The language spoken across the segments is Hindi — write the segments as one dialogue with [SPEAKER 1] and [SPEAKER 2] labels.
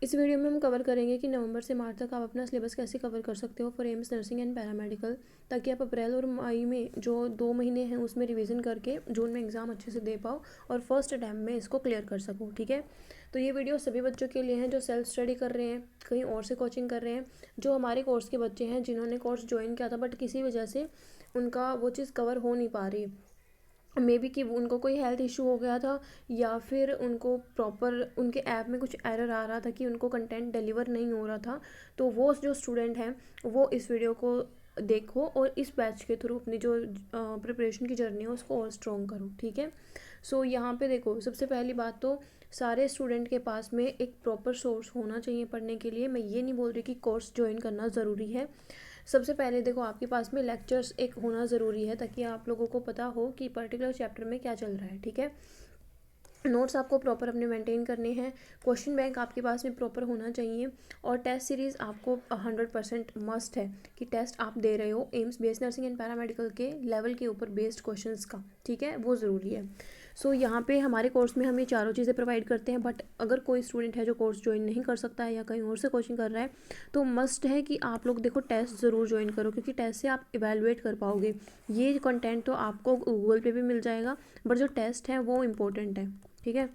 [SPEAKER 1] इस वीडियो में हम कवर करेंगे कि नवंबर से मार्च तक आप अपना सिलेबस कैसे कवर कर सकते हो for AIIMS nursing and paramedical, ताकि आप अप्रैल और मई में जो 2 महीने हैं उसमें रिवीजन करके जून में एग्ज़ाम अच्छे से दे पाओ और फर्स्ट अटैम्प्ट में इसको क्लियर कर सको। ठीक है, तो ये वीडियो सभी बच्चों के लिए हैं जो सेल्फ स्टडी कर रहे हैं, कहीं और से कोचिंग कर रहे हैं, जो हमारे कोर्स के बच्चे हैं जिन्होंने कोर्स ज्वाइन किया था बट किसी वजह से उनका वो चीज़ कवर हो नहीं पा रही, मे बी कि उनको कोई हेल्थ इशू हो गया था या फिर उनको प्रॉपर उनके ऐप में कुछ एरर आ रहा था कि उनको कंटेंट डिलीवर नहीं हो रहा था। तो वो जो स्टूडेंट हैं वो इस वीडियो को देखो और इस बैच के थ्रू अपनी जो प्रिपरेशन की जर्नी है उसको और स्ट्रॉन्ग करो। ठीक है, सो यहाँ पे देखो, सबसे पहली बात तो सारे स्टूडेंट के पास में एक प्रॉपर सोर्स होना चाहिए पढ़ने के लिए। मैं ये नहीं बोल रही कि कोर्स ज्वाइन करना ज़रूरी है। सबसे पहले देखो, आपके पास में लेक्चर्स एक होना ज़रूरी है ताकि आप लोगों को पता हो कि पर्टिकुलर चैप्टर में क्या चल रहा है। ठीक है, नोट्स आपको प्रॉपर अपने मेंटेन करने हैं, क्वेश्चन बैंक आपके पास में प्रॉपर होना चाहिए और टेस्ट सीरीज़ आपको 100% मस्ट है कि टेस्ट आप दे रहे हो AIIMS BSc nursing and paramedical के लेवल के ऊपर बेस्ड क्वेश्चंस का। ठीक है, वो ज़रूरी है। सो यहाँ पे हमारे कोर्स में हम ये चारों चीज़ें प्रोवाइड करते हैं, बट अगर कोई स्टूडेंट है जो कोर्स ज्वाइन नहीं कर सकता है या कहीं और से कोचिंग कर रहा है तो मस्ट है कि आप लोग देखो टेस्ट ज़रूर ज्वाइन करो, क्योंकि टेस्ट से आप इवेलुएट कर पाओगे। ये कंटेंट तो आपको गूगल पे भी मिल जाएगा बट जो टेस्ट है वो इम्पोर्टेंट है। ठीक है,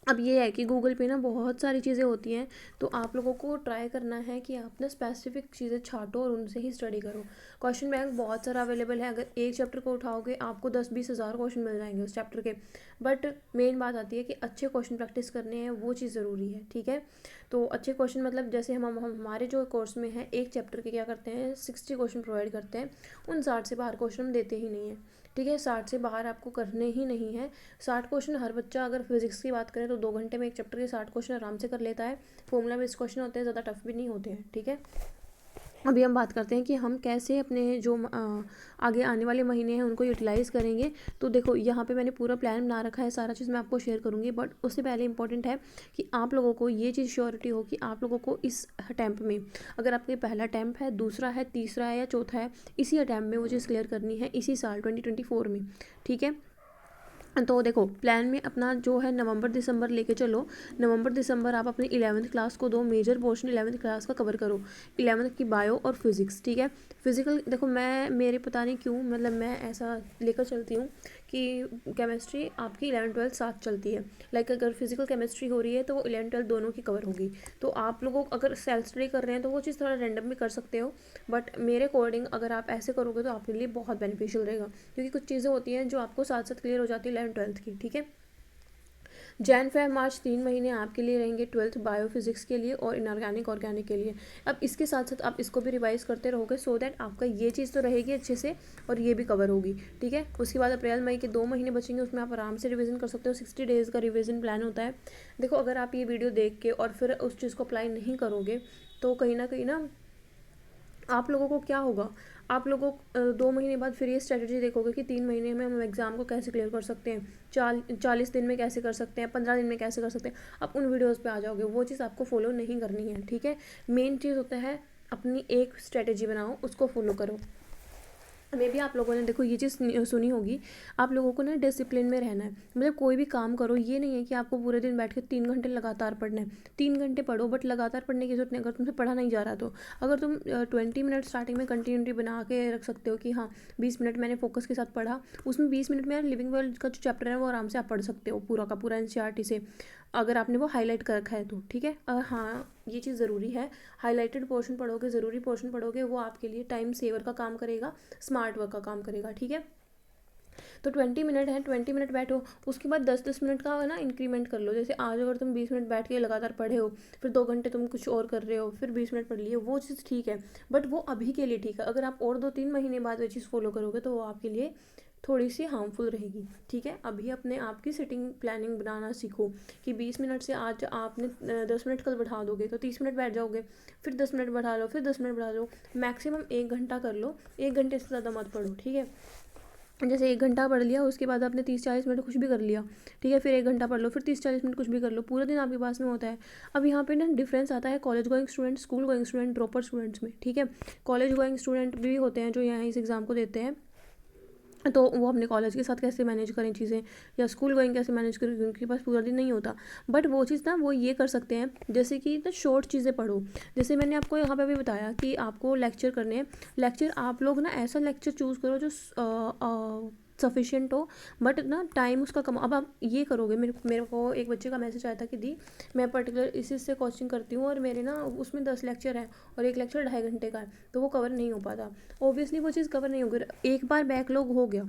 [SPEAKER 1] अब ये है कि गूगल पे ना बहुत सारी चीज़ें होती हैं, तो आप लोगों को ट्राई करना है कि आप ना स्पेसिफिक चीज़ें छांटो और उनसे ही स्टडी करो। क्वेश्चन बैंक बहुत सारा अवेलेबल है, अगर एक चैप्टर को उठाओगे आपको 10-20 हज़ार क्वेश्चन मिल जाएंगे उस चैप्टर के। बट मेन बात आती है कि अच्छे क्वेश्चन प्रैक्टिस करने हैं, वो चीज़ ज़रूरी है। ठीक है, तो अच्छे क्वेश्चन मतलब जैसे हम हमारे जो कोर्स में है एक चैप्टर के क्या करते हैं 60 क्वेश्चन प्रोवाइड करते हैं, उन 60 से बाहर क्वेश्चन हम देते ही नहीं हैं। ठीक है, 60 से बाहर आपको करने ही नहीं है। 60 क्वेश्चन हर बच्चा, अगर फिजिक्स की बात करें तो 2 घंटे में एक चैप्टर के 60 क्वेश्चन आराम से कर लेता है। फॉर्मूला बेस्ड क्वेश्चन होते हैं, ज़्यादा टफ भी नहीं होते हैं। ठीक है, अभी हम बात करते हैं कि हम कैसे अपने जो आगे आने वाले महीने हैं उनको यूटिलाइज़ करेंगे। तो देखो, यहाँ पे मैंने पूरा प्लान बना रखा है, सारा चीज़ मैं आपको शेयर करूँगी, बट उससे पहले इंपॉर्टेंट है कि आप लोगों को ये चीज़ श्योरिटी हो कि आप लोगों को इस अटैम्प्ट में, अगर आपके पहला अटैम्प्ट है, दूसरा है, तीसरा है या चौथा है, इसी अटैम्प्ट में वो चीज़ क्लियर करनी है इसी साल 2024 में। ठीक है, तो देखो, प्लान में अपना जो है नवंबर दिसंबर लेके चलो। नवंबर दिसंबर आप अपनी 11वीं क्लास को दो, मेजर पोर्शन 11वीं क्लास का कवर करो, 11वीं की बायो और फिजिक्स। ठीक है, फिजिकल देखो, मैं मेरे पता नहीं क्यों, मतलब मैं ऐसा लेकर चलती हूँ कि केमिस्ट्री आपकी 11वीं 12वीं साथ चलती है। लाइक अगर फिजिकल केमिस्ट्री हो रही है तो वो 11वीं 12वीं दोनों की कवर होगी। तो आप लोगों अगर सेल्फ स्टडी कर रहे हैं तो वो चीज़ थोड़ा रैंडम भी कर सकते हो, बट मेरे अकॉर्डिंग अगर आप ऐसे करोगे तो आपके लिए बहुत बेनिफिशियल रहेगा, क्योंकि कुछ चीज़ें होती हैं जो आपको साथ साथ क्लियर हो जाती है 11वीं 12वीं की। ठीक है, जैन फेब मार्च 3 महीने आपके लिए रहेंगे 12th बायो फिजिक्स के लिए और इनऑर्गेनिक ऑर्गेनिक के लिए। अब इसके साथ साथ आप इसको भी रिवाइज करते रहोगे सो दैट आपका ये चीज़ तो रहेगी अच्छे से और ये भी कवर होगी। ठीक है, उसके बाद अप्रैल मई के 2 महीने बचेंगे, उसमें आप आराम से रिवीजन कर सकते हो। 60 डेज़ का रिवीजन प्लान होता है। देखो, अगर आप ये वीडियो देख के और फिर उस चीज़ को अप्लाई नहीं करोगे तो कहीं ना आप लोगों को क्या होगा, आप लोगों 2 महीने बाद फिर ये स्ट्रेटजी देखोगे कि 3 महीने में हम एग्ज़ाम को कैसे क्लियर कर सकते हैं, 40 दिन में कैसे कर सकते हैं, 15 दिन में कैसे कर सकते हैं। आप उन वीडियोस पे आ जाओगे, वो चीज़ आपको फॉलो नहीं करनी है। ठीक है, मेन चीज़ होता है अपनी एक स्ट्रेटजी बनाओ, उसको फॉलो करो। मे भी आप लोगों ने देखो ये चीज़ सुनी होगी, आप लोगों को ना डिसिप्लिन में रहना है। मतलब कोई भी काम करो, ये नहीं है कि आपको पूरे दिन बैठ के 3 घंटे लगातार पढ़ना है। 3 घंटे पढ़ो, बट लगातार पढ़ने की जरूरत नहीं। अगर तुमसे पढ़ा नहीं जा रहा तो अगर तुम 20 मिनट स्टार्टिंग में कंटिन्यूटी बना के रख सकते हो कि हाँ 20 मिनट मैंने फोकस के साथ पढ़ा, उसमें 20 मिनट में लिविंग वर्ल्ड का जो चैप्टर है वो आराम से आप पढ़ सकते हो पूरा का पूरा एनसीईआरटी से, अगर आपने वो हाईलाइट कर रखा है तो। ठीक है, हाँ ये चीज़ ज़रूरी है, हाईलाइटेड पोर्शन पढ़ोगे, ज़रूरी पोर्शन पढ़ोगे, वो आपके लिए टाइम सेवर का काम करेगा, स्मार्ट वर्क का काम करेगा। ठीक है, तो 20 मिनट है, 20 मिनट बैठो, उसके बाद 10-10 मिनट का ना इंक्रीमेंट कर लो। जैसे आज अगर तुम 20 मिनट बैठ के लगातार पढ़े हो, फिर 2 घंटे तुम कुछ और कर रहे हो, फिर 20 मिनट पढ़ लिए, वो चीज़ ठीक है, बट वो अभी के लिए ठीक है। अगर आप और 2-3 महीने बाद वो चीज़ फॉलो करोगे तो वो आपके लिए थोड़ी सी हार्मफुल रहेगी। ठीक है, अभी अपने आप की सिटिंग प्लानिंग बनाना सीखो कि 20 मिनट से आज आपने 10 मिनट कल बढ़ा दोगे तो 30 मिनट बैठ जाओगे, फिर 10 मिनट बढ़ा लो, फिर 10 मिनट बढ़ा लो, मैक्सिमम 1 घंटा कर लो, 1 घंटे से ज़्यादा मत पढ़ो। ठीक है, जैसे 1 घंटा पढ़ लिया, उसके बाद आपने 30-40 मिनट कुछ भी कर लिया। ठीक है, फिर 1 घंटा पढ़ लो, फिर 30-40 मिनट कुछ भी कर लो, पूरा दिन आपके पास में होता है। अब यहाँ पे ना डिफरेंस आता है college going student, school going student, dropper students में। ठीक है, कॉलेज गोइंग स्टूडेंट भी होते हैं जो यहाँ इस एग्ज़ाम को देते हैं, तो वो अपने कॉलेज के साथ कैसे मैनेज करें चीज़ें, या स्कूल गोइंग कैसे मैनेज करें, क्योंकि उनके पास पूरा दिन नहीं होता। बट वो चीज़ ना वो ये कर सकते हैं, जैसे कि ना शॉर्ट चीज़ें पढ़ो। जैसे मैंने आपको यहाँ पे भी बताया कि आपको लेक्चर करने हैं। लेक्चर आप लोग ना ऐसा लेक्चर चूज़ करो जो सफिशिएंट हो, बट ना टाइम उसका कम। अब आप ये करोगे, मेरे को एक बच्चे का मैसेज आया था कि दी मैं पर्टिकुलर इसी से कोचिंग करती हूँ और मेरे ना उसमें 10 लेक्चर हैं और एक लेक्चर 2.5 घंटे का है, तो वो कवर नहीं हो पाता। ऑब्वियसली वो चीज़ कवर नहीं होगी। एक बार बैकलॉग हो गया,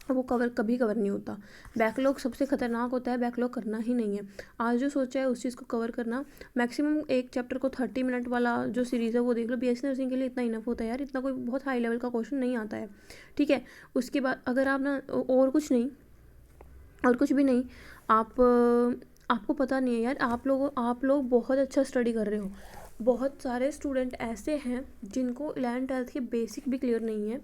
[SPEAKER 1] वो कभी कवर नहीं होता। बैकलॉग सबसे खतरनाक होता है, बैकलॉग करना ही नहीं है। आज जो सोचा है उस चीज़ को कवर करना। मैक्सिमम एक चैप्टर को 30 मिनट वाला जो सीरीज़ है वो देख लो। बीएससी नर्सिंग के लिए इतना इनफ होता है यार, इतना कोई बहुत हाई लेवल का क्वेश्चन नहीं आता है, ठीक है। उसके बाद अगर आप ना और कुछ नहीं, और कुछ भी नहीं, आप आपको पता नहीं है यार, आप लोग बहुत अच्छा स्टडी कर रहे हो। बहुत सारे स्टूडेंट ऐसे हैं जिनको 11th-12th के बेसिक भी क्लियर नहीं है।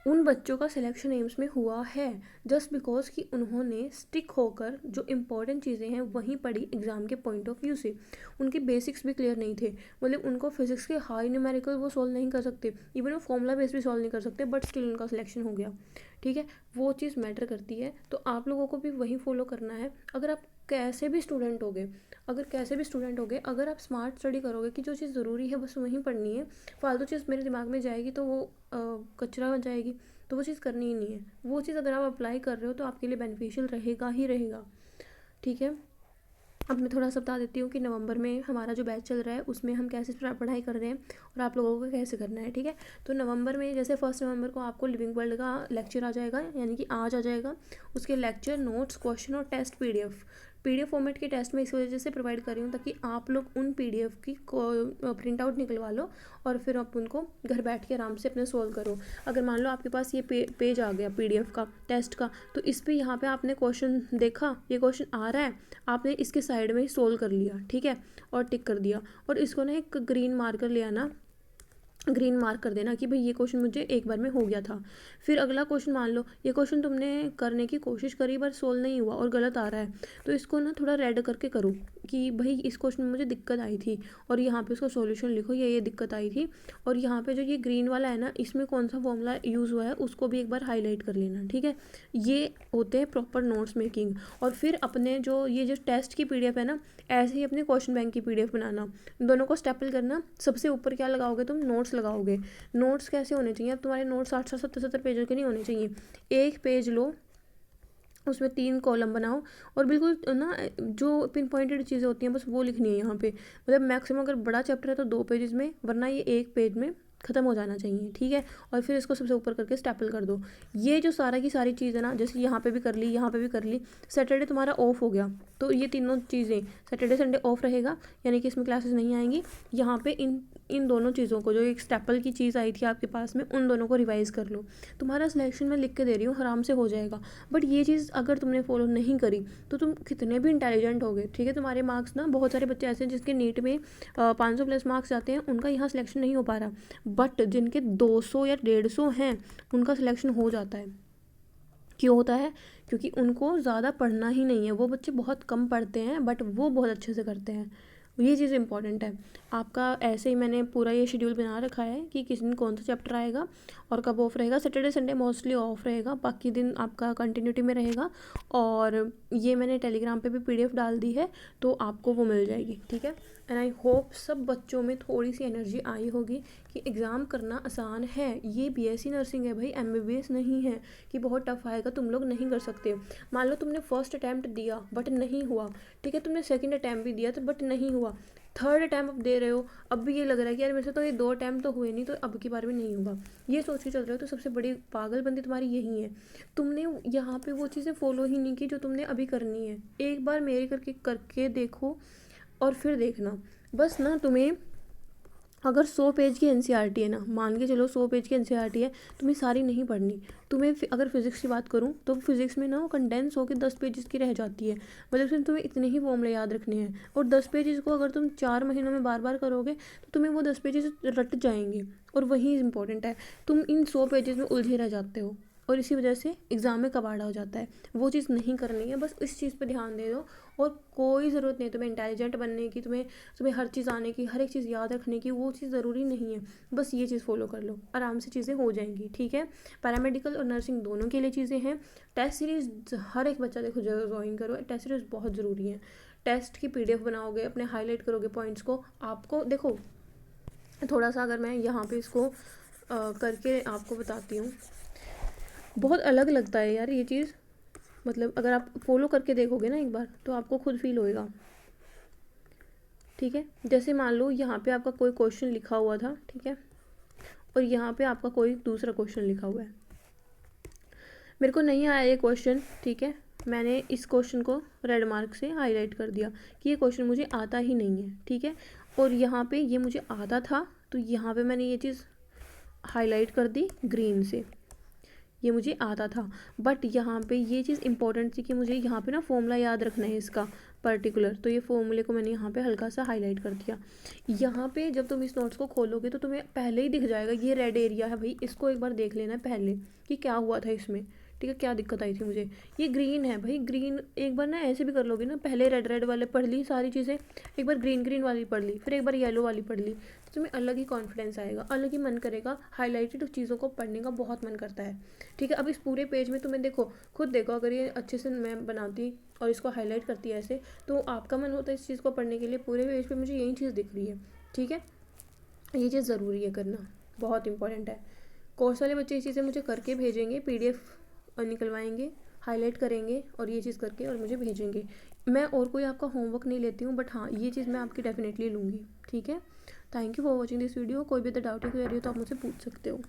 [SPEAKER 1] उन बच्चों का सिलेक्शन एम्स में हुआ है जस्ट बिकॉज कि उन्होंने स्टिक होकर जो इम्पोर्टेंट चीज़ें हैं वहीं पढ़ी एग्ज़ाम के पॉइंट ऑफ व्यू से। उनके बेसिक्स भी क्लियर नहीं थे, मतलब उनको फिजिक्स के हाई न्यूमेरिकल वो सॉल्व नहीं कर सकते, इवन वो फॉर्मूला बेस भी सॉल्व नहीं कर सकते, बट स्टिल उनका सिलेक्शन हो गया, ठीक है। वो चीज़ मैटर करती है, तो आप लोगों को भी वही फॉलो करना है। अगर आप कैसे भी स्टूडेंट होगे, अगर आप स्मार्ट स्टडी करोगे कि जो चीज़ ज़रूरी है बस वहीं पढ़नी है, फालतू चीज़ मेरे दिमाग में जाएगी तो वो कचरा हो जाएगी, तो वो चीज़ करनी ही नहीं है। वो चीज़ अगर आप अप्लाई कर रहे हो तो आपके लिए बेनिफिशियल रहेगा ही रहेगा, ठीक है। अब मैं थोड़ा सा बता देती हूँ कि नवंबर में हमारा जो बैच चल रहा है उसमें हम कैसे पढ़ाई कर रहे हैं और आप लोगों को कैसे करना है, ठीक है। तो नवंबर में जैसे 1 नवंबर को आपको लिविंग वर्ल्ड का लेक्चर आ जाएगा, यानी कि आज आ जाएगा। उसके लेक्चर, नोट्स, क्वेश्चन और टेस्ट पीडीएफ फॉर्मेट के टेस्ट में इस वजह से प्रोवाइड कर रही हूँ ताकि आप लोग उन पीडीएफ की प्रिंट आउट निकलवा लो और फिर आप उनको घर बैठ के आराम से अपने सोल्व करो। अगर मान लो आपके पास ये पेज आ गया पीडीएफ का टेस्ट का, तो इस पे यहाँ पे आपने क्वेश्चन देखा, ये क्वेश्चन आ रहा है, आपने इसके साइड में ही सोल्व कर लिया, ठीक है, और टिक कर दिया। और इसको ना एक ग्रीन मार्कर ले आना, ग्रीन मार्क कर देना कि भाई ये क्वेश्चन मुझे एक बार में हो गया था। फिर अगला क्वेश्चन, मान लो ये क्वेश्चन तुमने करने की कोशिश करी पर सोल्व नहीं हुआ और गलत आ रहा है, तो इसको ना थोड़ा रेड करके करो कि भाई इस क्वेश्चन में मुझे दिक्कत आई थी, और यहाँ पे उसका सॉल्यूशन लिखो, ये दिक्कत आई थी। और यहाँ पे जो ये ग्रीन वाला है ना, इसमें कौन सा फॉर्मूला यूज़ हुआ है उसको भी एक बार हाईलाइट कर लेना, ठीक है। ये होते हैं प्रॉपर नोट्स मेकिंग। और फिर अपने जो ये जो टेस्ट की पीडीएफ है ना, ऐसे ही अपने क्वेश्चन बैंक की पीडीएफ बनाना, दोनों को स्टेपल करना। सबसे ऊपर क्या लगाओगे तुम, नोट्स लगाओगे। नोट्स कैसे होने चाहिए, अब तुम्हारे नोट्स 60 70 पेजों के नहीं होने चाहिए। एक पेज लो, उसमें 3 कॉलम बनाओ और बिल्कुल ना जो पिन पॉइंटेड चीज़ें होती हैं बस वो लिखनी है यहाँ पे। मतलब मैक्सिमम अगर बड़ा चैप्टर है तो 2 पेजेस में, वरना ये 1 पेज में ख़त्म हो जाना चाहिए, ठीक है। और फिर इसको सबसे ऊपर करके स्टेपल कर दो। ये जो सारा की सारी चीज़ है ना, जैसे यहाँ पे भी कर ली, यहाँ पे भी कर ली। सैटरडे तुम्हारा ऑफ हो गया तो ये तीनों चीज़ें, सैटरडे संडे ऑफ रहेगा, यानी कि इसमें क्लासेस नहीं आएंगी। यहाँ पे इन दोनों चीज़ों को, जो एक स्टेपल की चीज़ आई थी आपके पास में, उन दोनों को रिवाइज़ कर लो। तुम्हारा सिलेक्शन मैं लिख के दे रही हूँ, आराम से हो जाएगा। बट ये चीज़ अगर तुमने फॉलो नहीं करी तो तुम कितने भी इंटेलिजेंट हो गए, ठीक है, तुम्हारे मार्क्स ना, बहुत सारे बच्चे ऐसे हैं जिसके नीट में 500 प्लस मार्क्स आते हैं, उनका यहाँ सिलेक्शन नहीं हो पा रहा। बट जिनके 200 या 150 हैं उनका सिलेक्शन हो जाता है। क्यों होता है? क्योंकि उनको ज़्यादा पढ़ना ही नहीं है। वो बच्चे बहुत कम पढ़ते हैं बट वो बहुत अच्छे से करते हैं। ये चीज़ इंपॉर्टेंट है। आपका ऐसे ही मैंने पूरा ये शेड्यूल बना रखा है कि किस दिन कौन सा चैप्टर आएगा और कब ऑफ रहेगा। सैटरडे संडे मोस्टली ऑफ रहेगा, बाकी दिन आपका कंटिन्यूटी में रहेगा। और ये मैंने टेलीग्राम पे भी पीडीएफ डाल दी है, तो आपको वो मिल जाएगी, ठीक है। एंड आई होप सब बच्चों में थोड़ी सी एनर्जी आई होगी कि एग्ज़ाम करना आसान है। ये बीएससी नर्सिंग है भाई, एमबीबीएस नहीं है कि बहुत टफ आएगा, तुम लोग नहीं कर सकते। मान लो तुमने फर्स्ट अटैम्प्ट दिया बट नहीं हुआ, ठीक है, तुमने सेकंड अटैम्प्ट भी दिया तो बट नहीं हुआ, थर्ड अटैम्प्ट अब दे रहे हो, अब भी ये लग रहा है कि यार मेरे से तो ये 2 अटैम्प्ट तो हुए नहीं, तो अब की बार भी नहीं होगा, ये सोच के चल रहे हो, तो सबसे बड़ी पागलबंदी तुम्हारी यही है। तुमने यहाँ पे वो चीज़ें फॉलो ही नहीं की जो तुमने अभी करनी है। एक बार मेरे करके देखो और फिर देखना। बस ना तुम्हें अगर 100 पेज की एनसीईआरटी है ना, मान के चलो 100 पेज की एनसीईआरटी है, तुम्हें सारी नहीं पढ़नी। तुम्हें अगर फिजिक्स की बात करूँ तो फिजिक्स में ना वो कंडेंस होकर 10 पेजेस की रह जाती है, मतलब फिर तुम्हें इतने ही फॉर्मूले याद रखने हैं। और 10 पेजेस को अगर तुम 4 महीनों में बार बार करोगे तो तुम्हें वो 10 पेजेस रट जाएंगे, और वही इंपॉर्टेंट है। तुम इन 100 पेजेस में उलझे रह जाते हो, और इसी वजह से एग्ज़ाम में कबाड़ा हो जाता है। वो चीज़ नहीं करनी है, बस इस चीज़ पे ध्यान दे दो। और कोई ज़रूरत नहीं है तुम्हें इंटेलिजेंट बनने की, तुम्हें हर चीज़ आने की, हर एक चीज़ याद रखने की, वो चीज़ ज़रूरी नहीं है। बस ये चीज़ फॉलो कर लो, आराम से चीज़ें हो जाएंगी, ठीक है। पैरामेडिकल और नर्सिंग दोनों के लिए चीज़ें हैं। टेस्ट सीरीज़ हर एक बच्चा देखो ज्वाइन करो, टेस्ट सीरीज़ बहुत ज़रूरी है। टेस्ट की PDF बनाओगे, अपने हाईलाइट करोगे पॉइंट्स को। आपको देखो थोड़ा सा अगर मैं यहाँ पे इसको करके आपको बताती हूँ, बहुत अलग लगता है यार ये चीज़। मतलब अगर आप फॉलो करके देखोगे ना एक बार, तो आपको खुद फील होएगा, ठीक है। जैसे मान लो यहाँ पे आपका कोई क्वेश्चन लिखा हुआ था, ठीक है, और यहाँ पे आपका कोई दूसरा क्वेश्चन लिखा हुआ है। मेरे को नहीं आया ये क्वेश्चन, ठीक है, मैंने इस क्वेश्चन को रेड मार्क से हाईलाइट कर दिया कि ये क्वेश्चन मुझे आता ही नहीं है, ठीक है। और यहाँ पे ये मुझे आता था, तो यहाँ पे मैंने ये चीज़ हाईलाइट कर दी ग्रीन से, ये मुझे आता था। बट यहाँ पे ये चीज़ इंपॉर्टेंट थी कि मुझे यहाँ पे ना फॉर्मूला याद रखना है इसका पर्टिकुलर, तो ये फॉर्मूले को मैंने यहाँ पे हल्का सा हाईलाइट कर दिया। यहाँ पे जब तुम इस नोट्स को खोलोगे तो तुम्हें पहले ही दिख जाएगा ये रेड एरिया है भाई, इसको एक बार देख लेना पहले कि क्या हुआ था इसमें, ठीक है, क्या दिक्कत आई थी मुझे। ये ग्रीन है भाई, ग्रीन एक बार ना ऐसे भी कर लोगे ना, पहले रेड रेड वाले पढ़ ली सारी चीज़ें, एक बार ग्रीन ग्रीन वाली पढ़ ली, फिर एक बार येलो वाली पढ़ ली, तो तुम्हें अलग ही कॉन्फिडेंस आएगा, अलग ही मन करेगा, हाईलाइटेड चीज़ों को पढ़ने का बहुत मन करता है, ठीक है। अब इस पूरे पेज में तुम्हें देखो, खुद देखो, अगर ये अच्छे से मैं बनाती और इसको हाईलाइट करती है ऐसे, तो आपका मन होता है इस चीज़ को पढ़ने के लिए। पूरे पेज पे मुझे यही चीज़ दिख रही है, ठीक है। ये चीज़ ज़रूरी है करना, बहुत इंपॉर्टेंट है। कोर्स वाले बच्चे ये चीज़ें मुझे करके भेजेंगे, PDF निकलवाएंगे, हाईलाइट करेंगे और ये चीज़ करके और मुझे भेजेंगे। मैं और कोई आपका होमवर्क नहीं लेती हूँ, बट हाँ ये चीज़ मैं आपकी डेफिनेटली लूँगी, ठीक है। Thank you for watching this video. कोई भी अगर डाउट या क्वेरी हो तो आप मुझसे पूछ सकते हो।